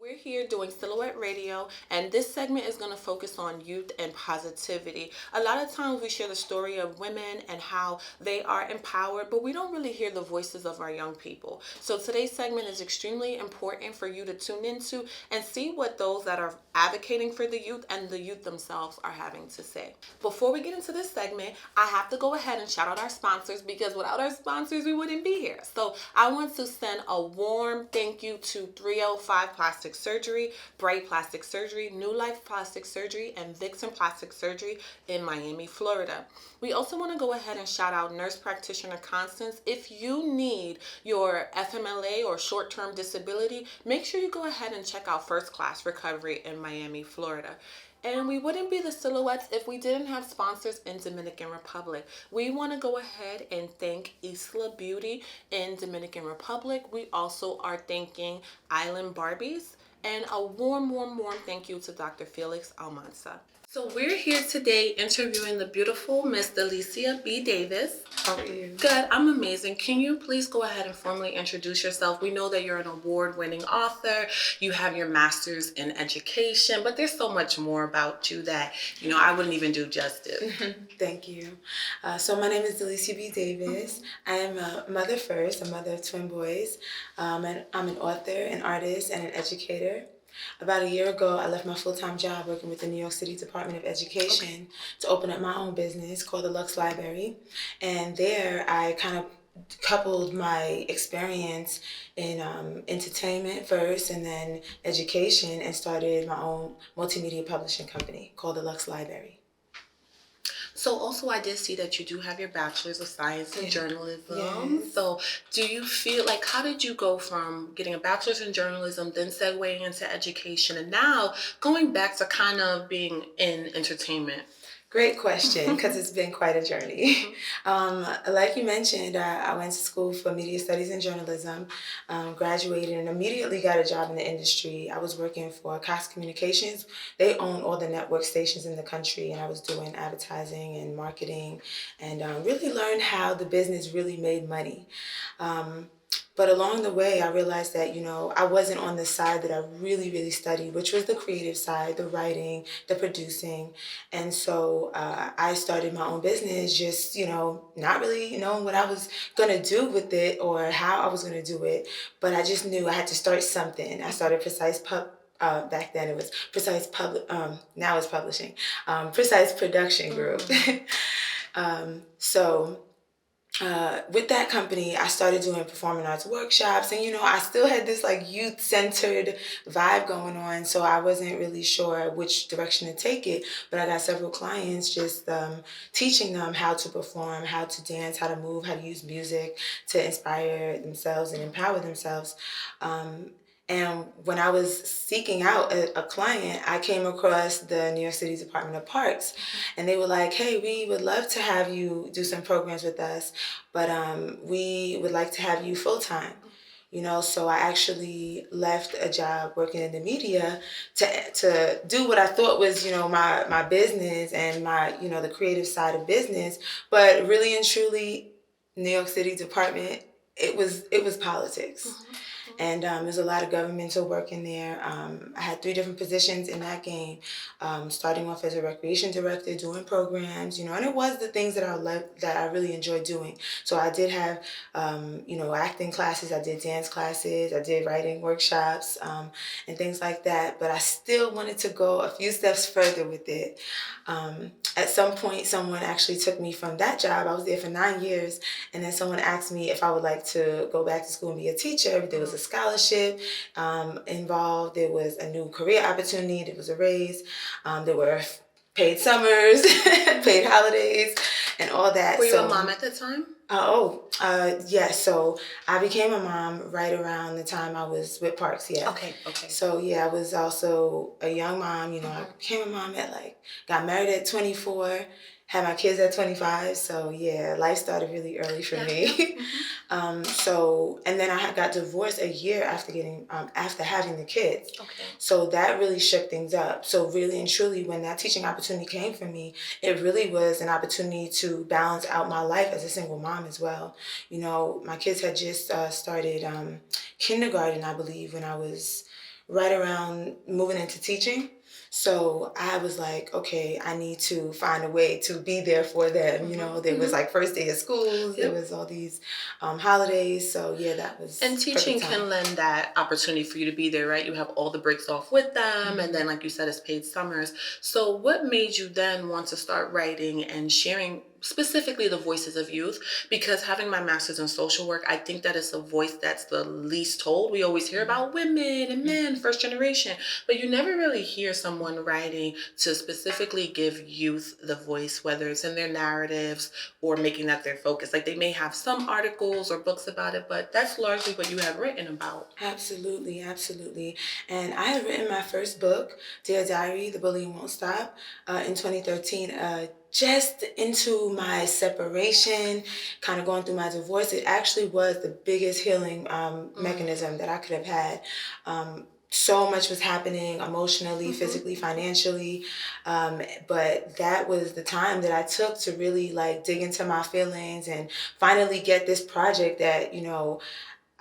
We're here doing Silhouette Radio, and this segment is going to focus on youth and positivity. A lot of times we share the story of women and how they are empowered, but we don't really hear the voices of our young people. So today's segment is extremely important for you to tune into and see what those that are advocating for the youth and the youth themselves are having to say. Before we get into this segment, I have to go ahead and shout out our sponsors because without our sponsors, we wouldn't be here. So I want to send a warm thank you to 305 Plastic Surgery, Bright Plastic Surgery, New Life Plastic Surgery, and Vixen Plastic Surgery in Miami, Florida. We also want to go ahead and shout out Nurse Practitioner Constance. If you need your FMLA or short-term disability, make sure you go ahead and check out First Class Recovery in Miami, Florida. And we wouldn't be the Silhouettes if we didn't have sponsors in Dominican Republic. We want to go ahead and thank Isla Beauty in Dominican Republic. We also are thanking Island Barbies. And a warm, warm, warm thank you to Dr. Felix Almanza. So we're here today interviewing the beautiful Miss Delecia B. Davis. How are you? Good, I'm amazing. Can you please go ahead and formally introduce yourself? We know that you're an award-winning author. You have your master's in education, but there's so much more about you that, I wouldn't even do justice. Thank you. So my name is Delecia B. Davis. I am a mother first, a mother of twin boys. And I'm an author, an artist, and an educator. About a year ago, I left my full-time job working with the New York City Department of Education to open up my own business called the Lux Library. And there, I kind of coupled my experience in entertainment first and then education and started my own multimedia publishing company called the Lux Library. So also I did see that you do have your bachelor's of science in journalism. Yes. So do you feel like, how did you go from getting a bachelor's in journalism, then segueing into education, and now going back to kind of being in entertainment? Great question, because it's been quite a journey. Like you mentioned, I went to school for media studies and journalism, graduated, and immediately got a job in the industry. I was working for Cox Communications. They own all the network stations in the country, and I was doing advertising and marketing and really learned how the business really made money. But along the way, I realized that, I wasn't on the side that I really, really studied, which was the creative side, the writing, the producing. And so I started my own business just, not really knowing what I was going to do with it or how I was going to do it. But I just knew I had to start something. I started back then it was Precise now it's Publishing, Precise Production Group. With that company, I started doing performing arts workshops, and I still had this youth-centered vibe going on, so I wasn't really sure which direction to take it, but I got several clients just teaching them how to perform, how to dance, how to move, how to use music to inspire themselves and empower themselves. And when I was seeking out a client, I came across the New York City Department of Parks. And they were like, hey, we would love to have you do some programs with us, but we would like to have you full-time. So I actually left a job working in the media to do what I thought was, my business and my, the creative side of business. But really and truly, New York City Department, it was politics. And there's a lot of governmental work in there. I had 3 different positions in that game, starting off as a recreation director, doing programs, and it was the things that I really enjoyed doing. So I did have, acting classes, I did dance classes, I did writing workshops, and things like that. But I still wanted to go a few steps further with it. At some point, someone actually took me from that job. I was there for 9 years, and then someone asked me if I would like to go back to school and be a teacher. There was a scholarship involved. There was a new career opportunity. There was a raise. There were paid summers, paid holidays, and all that. Were you a mom at the time? Yes. So I became a mom right around the time I was with Parks. Yeah. Okay. So yeah, I was also a young mom. I became a mom got married at 24, had my kids at 25. So yeah, life started really early for me. And then I got divorced a year after having the kids. Okay. So that really shook things up. So really and truly, when that teaching opportunity came for me, it really was an opportunity to balance out my life as a single mom as well. My kids had just started kindergarten, I believe, when I was right around moving into teaching. So I was like, okay, I need to find a way to be there for them. There was like first day of schools, there was all these holidays. So yeah, that was And teaching perfect time. can lend that opportunity for you to be there, right? You have all the breaks off with them, and then, like you said, it's paid summers. So, what made you then want to start writing and sharing specifically the voices of youth? Because having my master's in social work, I think that is a voice that's the least told. We always hear about women and men, first generation, but you never really hear someone writing to specifically give youth the voice, whether it's in their narratives or making that their focus. Like they may have some articles or books about it, but that's largely what you have written about. Absolutely, absolutely. And I had written my first book, Dear Diary, The Bullying Won't Stop, in 2013. Just into my separation, kind of going through my divorce. It actually was the biggest healing mechanism that I could have had. So much was happening emotionally, physically, financially. But that was the time that I took to really like dig into my feelings and finally get this project that,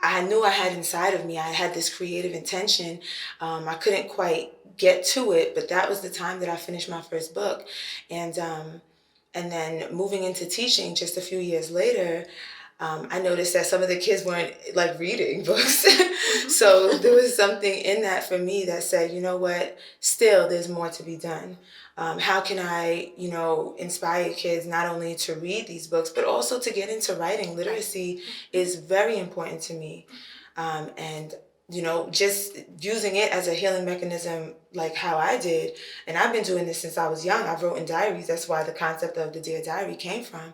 I knew I had inside of me. I had this creative intention. I couldn't quite get to it, but that was the time that I finished my first book. And then moving into teaching just a few years later, I noticed that some of the kids weren't like reading books. So there was something in that for me that said, you know what, still there's more to be done. How can I, inspire kids not only to read these books, but also to get into writing? Literacy is very important to me. And just using it as a healing mechanism, like how I did, and I've been doing this since I was young. I've written diaries. That's why the concept of the Dear Diary came from.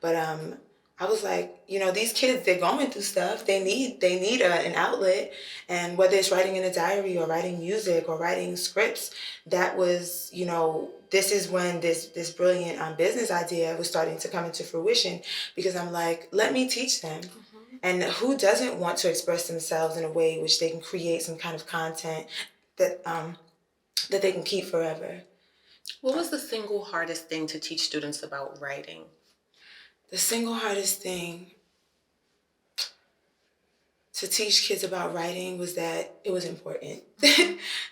But I was like, these kids, they're going through stuff. They need an outlet, and whether it's writing in a diary or writing music or writing scripts, that was, this is when this brilliant business idea was starting to come into fruition, because I'm like, let me teach them. And who doesn't want to express themselves in a way which they can create some kind of content that that they can keep forever? What was the single hardest thing to teach students about writing? The single hardest thing to teach kids about writing was that it was important,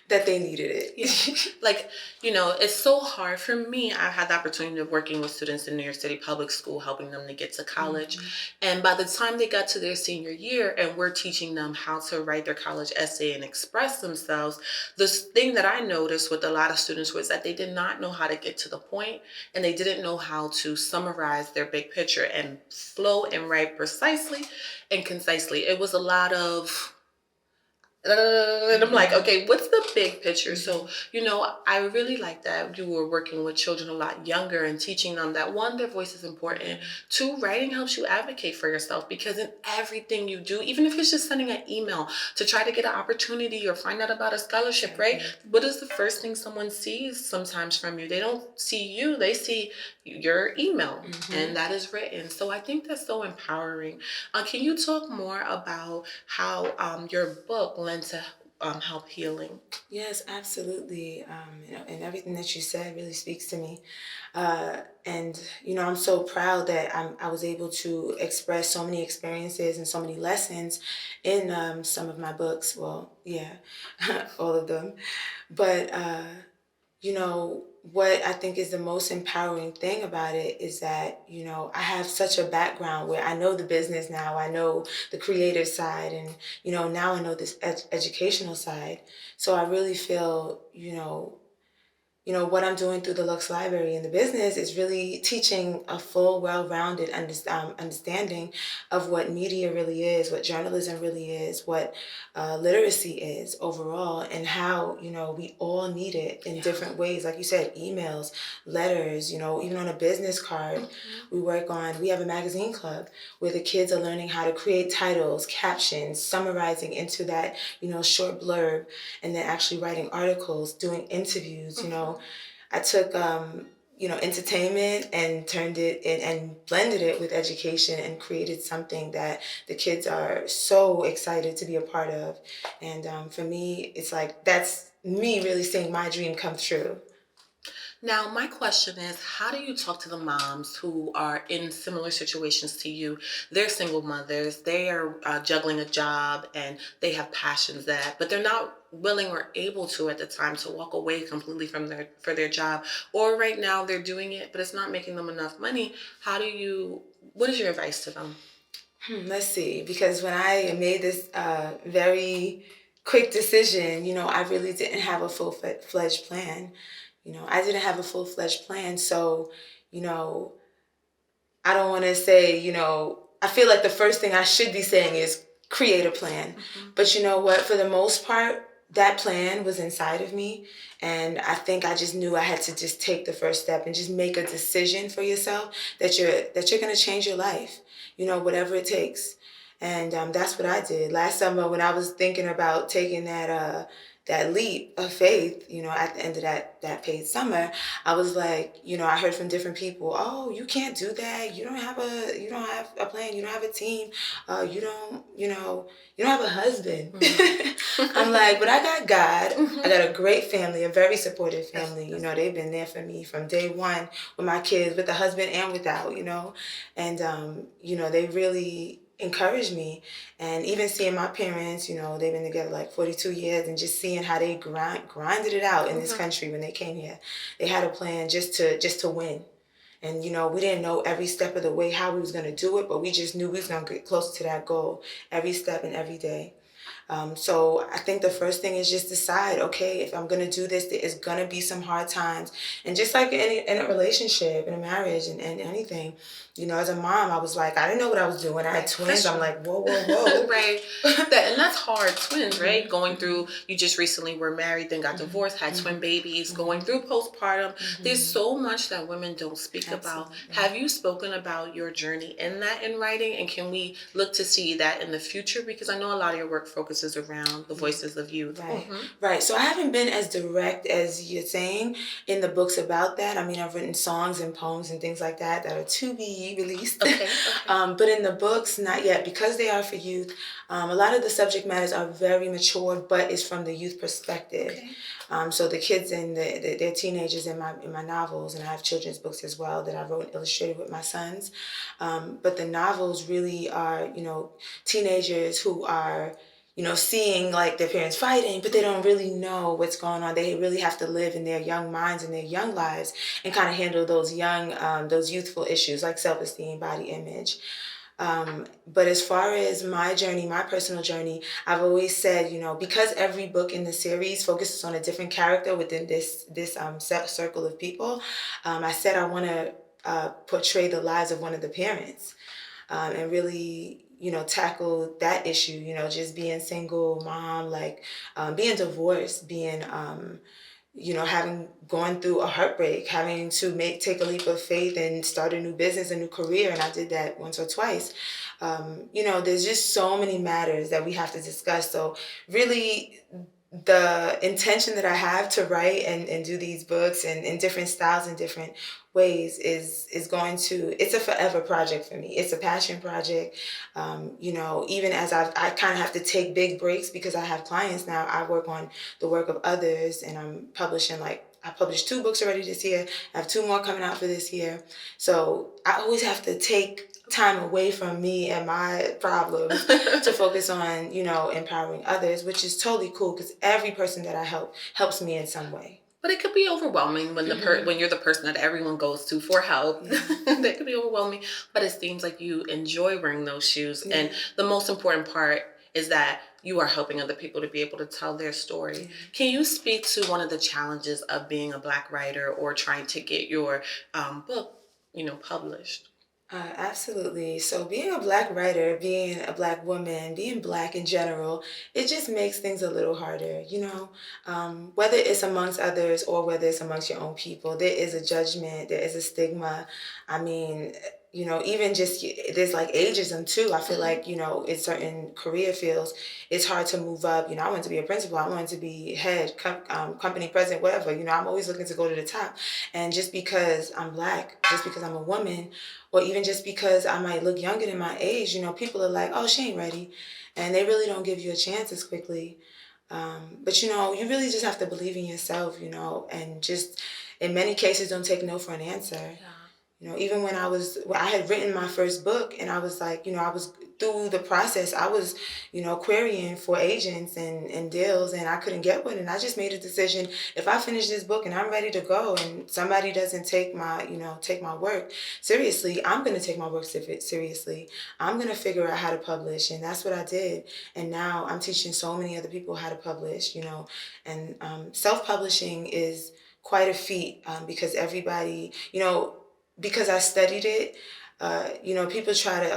that they needed it. Yeah. Like, it's so hard for me. I've had the opportunity of working with students in New York City public school, helping them to get to college. And by the time they got to their senior year and we're teaching them how to write their college essay and express themselves, this thing that I noticed with a lot of students was that they did not know how to get to the point, and they didn't know how to summarize their big picture and flow and write precisely and concisely. It was a lot of and I'm like, okay, what's the big picture? So, I really like that you were working with children a lot younger and teaching them that one, their voice is important. Two, writing helps you advocate for yourself, because in everything you do, even if it's just sending an email to try to get an opportunity or find out about a scholarship, right? What is the first thing someone sees sometimes from you? They don't see you, they see your email, and that is written. So I think that's so empowering. Can you talk more about how your book lent to help healing? Yes, absolutely. And everything that you said really speaks to me. And I'm so proud that I was able to express so many experiences and so many lessons in some of my books. Well, yeah, all of them. But what I think is the most empowering thing about it is that, I have such a background where I know the business now, I know the creative side, and, now I know this educational side. So I really feel, what I'm doing through the Lux Library and the business is really teaching a full, well-rounded understanding of what media really is, what journalism really is, what literacy is overall, and how, we all need it in different ways. Like you said, emails, letters, even on a business card. We have a magazine club where the kids are learning how to create titles, captions, summarizing into that, short blurb, and then actually writing articles, doing interviews. I took entertainment and turned it in and blended it with education and created something that the kids are so excited to be a part of. And for me, it's like that's me really seeing my dream come true. Now, my question is, how do you talk to the moms who are in similar situations to you? They're single mothers, they are juggling a job, and they have passions but they're not willing or able to at the time to walk away completely from their job. Or right now they're doing it, but it's not making them enough money. What is your advice to them? Let's see, because when I made this very quick decision, I really didn't have a full-fledged plan. I didn't have a full-fledged plan, so, you know, I don't want to say, I feel like the first thing I should be saying is create a plan. But you know what? For the most part, that plan was inside of me. And I think I just knew I had to just take the first step and just make a decision for yourself that you're going to change your life, whatever it takes. And that's what I did last summer when I was thinking about taking that leap of faith. At the end of that paid summer, I was like, I heard from different people, oh, you can't do that. You don't have a plan. You don't have a team. You don't have a husband. I'm like, but I got God. I got a great family, a very supportive family. They've been there for me from day one with my kids, with the husband and without, and, they really encouraged me. And even seeing my parents, they've been together like 42 years, and just seeing how they grinded it out in this country when they came here. They had a plan just to win. And, we didn't know every step of the way how we was going to do it, but we just knew we was going to get closer to that goal every step and every day. So I think the first thing is just decide, okay, if I'm going to do this, there is going to be some hard times. And just like in a relationship, in a marriage, and anything, as a mom, I was like, I didn't know what I was doing. I had twins. I'm like, whoa, whoa, whoa. Right. And that's hard. Twins, right? Going through, you just recently were married, then got divorced, had twin babies, going through postpartum. There's so much that women don't speak about. Have you spoken about your journey in writing? And can we look to see that in the future? Because I know a lot of your work focuses around the voices of youth. Right. Right. So I haven't been as direct as you're saying in the books about that. I mean, I've written songs and poems and things like that are to be released. Okay. But in the books, not yet, because they are for youth. A lot of the subject matters are very mature, but it's from the youth perspective. Okay. So the kids and they're teenagers in my novels, and I have children's books as well that I wrote and illustrated with my sons. But the novels really are, teenagers who are, seeing like their parents fighting, but they don't really know what's going on. They really have to live in their young minds and their young lives and kind of handle those youthful issues like self-esteem, body image. But as far as my journey, my personal journey, I've always said, because every book in the series focuses on a different character within this circle of people, I said I want to portray the lives of one of the parents, and really, tackle that issue, just being single mom, like being divorced, being, having gone through a heartbreak, having to take a leap of faith and start a new business, a new career. And I did that once or twice. There's just so many matters that we have to discuss. So really, the intention that I have to write and do these books and in different styles and different ways is going to, it's a forever project for me. It's a passion project. Even as I kind of have to take big breaks because I have clients now. I work on the work of others, and I'm publishing, I published 2 books already this year. I have 2 more coming out for this year. So I always have to take time away from me and my problems to focus on, empowering others, which is totally cool because every person that I help helps me in some way. But it could be overwhelming when when you're the person that everyone goes to for help. That could be overwhelming. But it seems like you enjoy wearing those shoes. And the most important part is that you are helping other people to be able to tell their story. Can you speak to one of the challenges of being a Black writer or trying to get your book, published? Absolutely. So being a Black writer, being a Black woman, being Black in general, it just makes things a little harder, whether it's amongst others or whether it's amongst your own people, there is a judgment, there is a stigma. I mean, even just there's like ageism too. I feel like, in certain career fields, it's hard to move up. I wanted to be a principal. I wanted to be head, company president, whatever. I'm always looking to go to the top. And just because I'm Black, just because I'm a woman, or even just because I might look younger than my age, people are like, oh, she ain't ready. And they really don't give you a chance as quickly. But, you really just have to believe in yourself, and just in many cases don't take no for an answer. Yeah. Even when I had written my first book, and I was like, I was through the process. I was, querying for agents and deals, and I couldn't get one. And I just made a decision: if I finish this book and I'm ready to go, and somebody doesn't take my work seriously, I'm gonna take my work seriously. I'm gonna figure out how to publish, and that's what I did. And now I'm teaching so many other people how to publish. And self-publishing is quite a feat, because everybody, because I studied it, a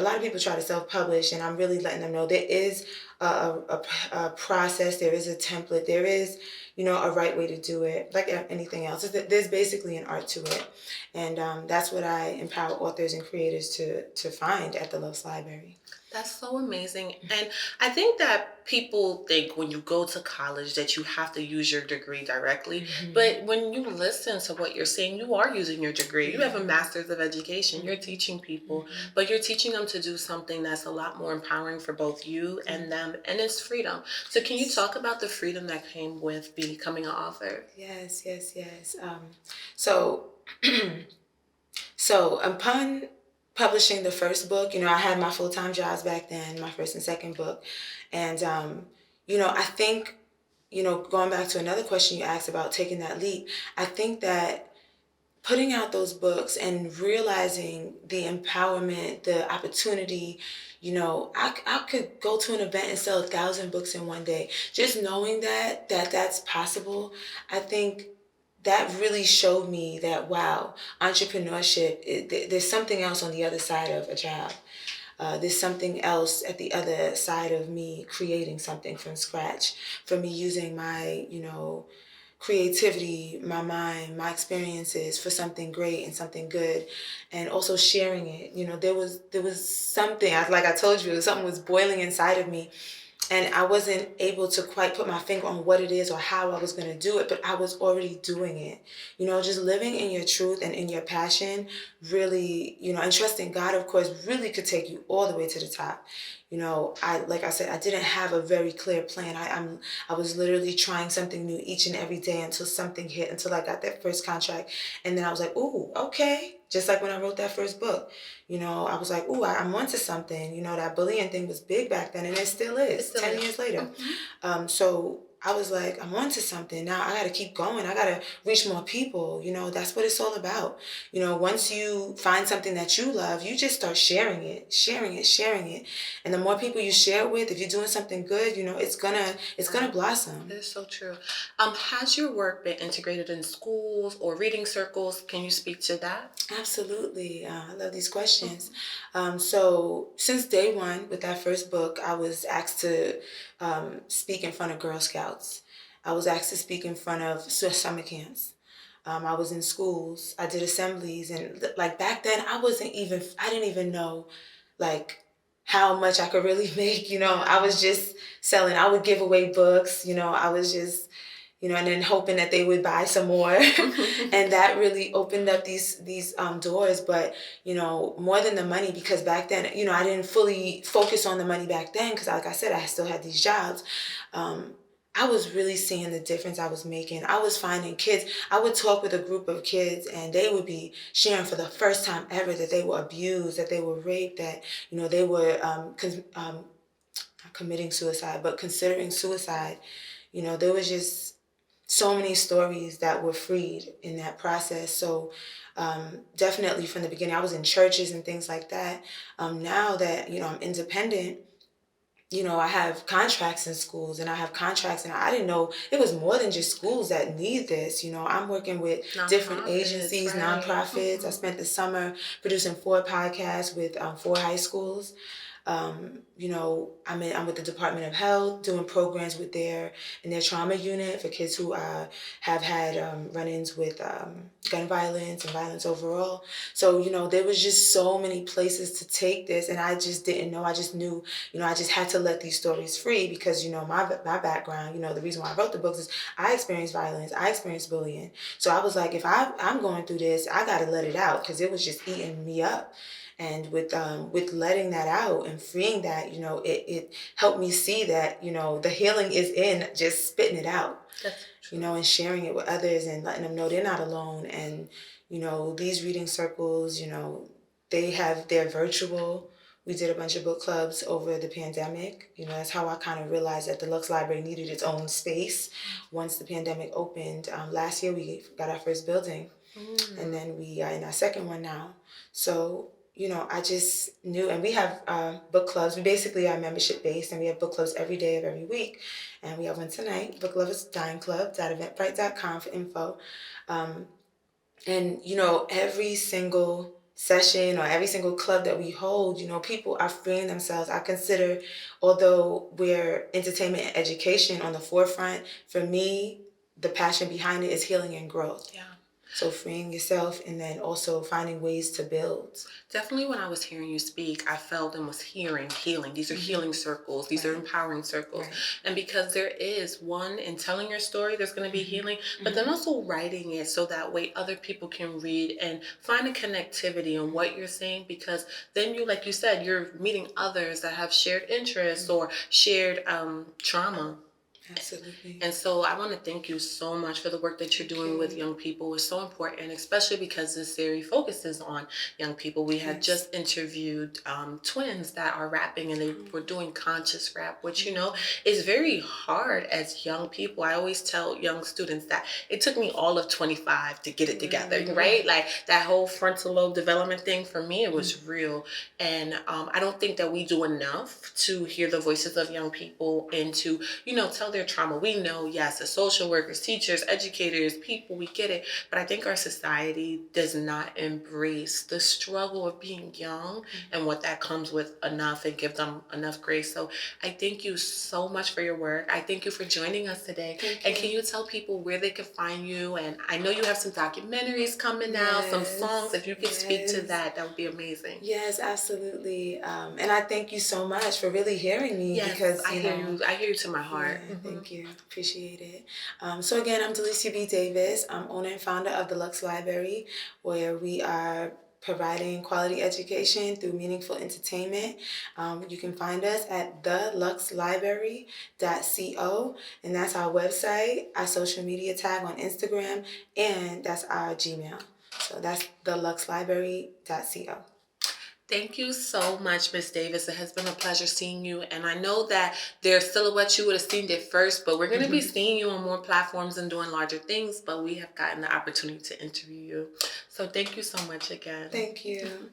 lot of people try to self-publish, and I'm really letting them know there is a process, there is a template, there is, a right way to do it, like anything else. There's basically an art to it. And that's what I empower authors and creators to find at the Love's Library. That's so amazing. And I think that people think when you go to college that you have to use your degree directly. Mm-hmm. But when you listen to what you're saying, you are using your degree. You have a master's of education. You're teaching people, but you're teaching them to do something that's a lot more empowering for both you and them, and it's freedom. So can you talk about the freedom that came with becoming an author? Yes. So upon publishing the first book, I had my full-time jobs back then, my first and second book. And, I think, going back to another question you asked about taking that leap, I think that putting out those books and realizing the empowerment, the opportunity, I could go to an event and sell 1,000 books in one day. Just knowing that's possible, I think that really showed me that, wow, entrepreneurship, there's something else on the other side of a job. There's something else at the other side of me creating something from scratch, for me using my, creativity, my mind, my experiences for something great and something good, and also sharing it. There was something, like I told you, something was boiling inside of me. And I wasn't able to quite put my finger on what it is or how I was going to do it, but I was already doing it. Just living in your truth and in your passion really, and trusting God, of course, really could take you all the way to the top. Like I said, I didn't have a very clear plan. I was literally trying something new each and every day until something hit, until I got that first contract. And then I was like, ooh, okay. Just like when I wrote that first book, I was like, ooh, I'm onto something. That bullying thing was big back then, and it still is, 10 years later. Mm-hmm. So I was like, I'm onto something. Now I got to keep going. I got to reach more people. That's what it's all about. Once you find something that you love, you just start sharing it. And the more people you share it with, if you're doing something good, it's gonna blossom. It is so true. Has your work been integrated in schools or reading circles? Can you speak to that? Absolutely. I love these questions. So since day one with that first book, I was asked to speak in front of Girl Scouts. I was asked to speak in front of summer camps. I was in schools. I did assemblies, and like back then, I didn't even know like how much I could really make. I was just selling. I would give away books. I was just, and then hoping that they would buy some more. And that really opened up these doors. But, more than the money, because back then, I didn't fully focus on the money back then, because like I said, I still had these jobs. I was really seeing the difference I was making. I was finding kids. I would talk with a group of kids, and they would be sharing for the first time ever that they were abused, that they were raped, that, they were not committing suicide, but considering suicide. There was just so many stories that were freed in that process. So definitely from the beginning, I was in churches and things like that. Now that, I'm independent, I have contracts in schools, and I have contracts, and I didn't know it was more than just schools that need this. I'm working with different agencies, right. Nonprofits. Mm-hmm. I spent the summer producing 4 podcasts with 4 high schools. I'm with the Department of Health doing programs with their trauma unit for kids who have had run-ins with gun violence and violence overall. So, there was just so many places to take this, and I just didn't know. I just knew, I just had to let these stories free because, my background, the reason why I wrote the books is I experienced violence, I experienced bullying. So I was like, if I'm going through this, I got to let it out because it was just eating me up. And with letting that out and freeing that, it helped me see that, the healing is in just spitting it out. That's true. And sharing it with others and letting them know they're not alone. And, these reading circles, they're virtual. We did a bunch of book clubs over the pandemic. That's how I kind of realized that the Lux Library needed its own space once the pandemic opened. Last year, we got our first building, and then we are in our second one now. So, I just knew, and we have book clubs. We basically are membership based, and we have book clubs every day of every week. And we have one tonight, Book Lovers Dine Club, .eventbrite.com for info. And, every single session or every single club that we hold, people are freeing themselves. I consider, although we're entertainment and education on the forefront, for me, the passion behind it is healing and growth. Yeah. So freeing yourself and then also finding ways to build. Definitely when I was hearing you speak, I felt and was hearing healing. These are healing circles. These are empowering circles. Right. And because there is one in telling your story, there's going to be healing, but then also writing it so that way other people can read and find a connectivity in what you're saying, because then you, like you said, you're meeting others that have shared interests or shared trauma. Absolutely. And so I want to thank you so much for the work that you're doing with young people. It's so important, especially because this series focuses on young people. We had just interviewed twins that are rapping, and they were doing conscious rap, which, is very hard as young people. I always tell young students that it took me all of 25 to get it together, right? Like that whole frontal lobe development thing, for me, it was real. And I don't think that we do enough to hear the voices of young people and to, tell their trauma. We know, yes, as social workers, teachers, educators, people, we get it. But I think our society does not embrace the struggle of being young and what that comes with enough, and give them enough grace. So I thank you so much for your work. I thank you for joining us today. And can you tell people where they can find you? And I know you have some documentaries coming out, some songs. If you could speak to that, that would be amazing. Yes, absolutely. And I thank you so much for really hearing me. Yes, because I hear you to my heart. Yeah, thank you. Appreciate it. So again, I'm Delecia B. Davis. I'm owner and founder of the Lux Library, where we are providing quality education through meaningful entertainment. You can find us at theluxlibrary.co, and that's our website, our social media tag on Instagram, and that's our Gmail. So that's theluxlibrary.co. Thank you so much, Miss Davis. It has been a pleasure seeing you. And I know that their silhouette, you would have seen it first, but we're going to be seeing you on more platforms and doing larger things. But we have gotten the opportunity to interview you. So thank you so much again. Thank you.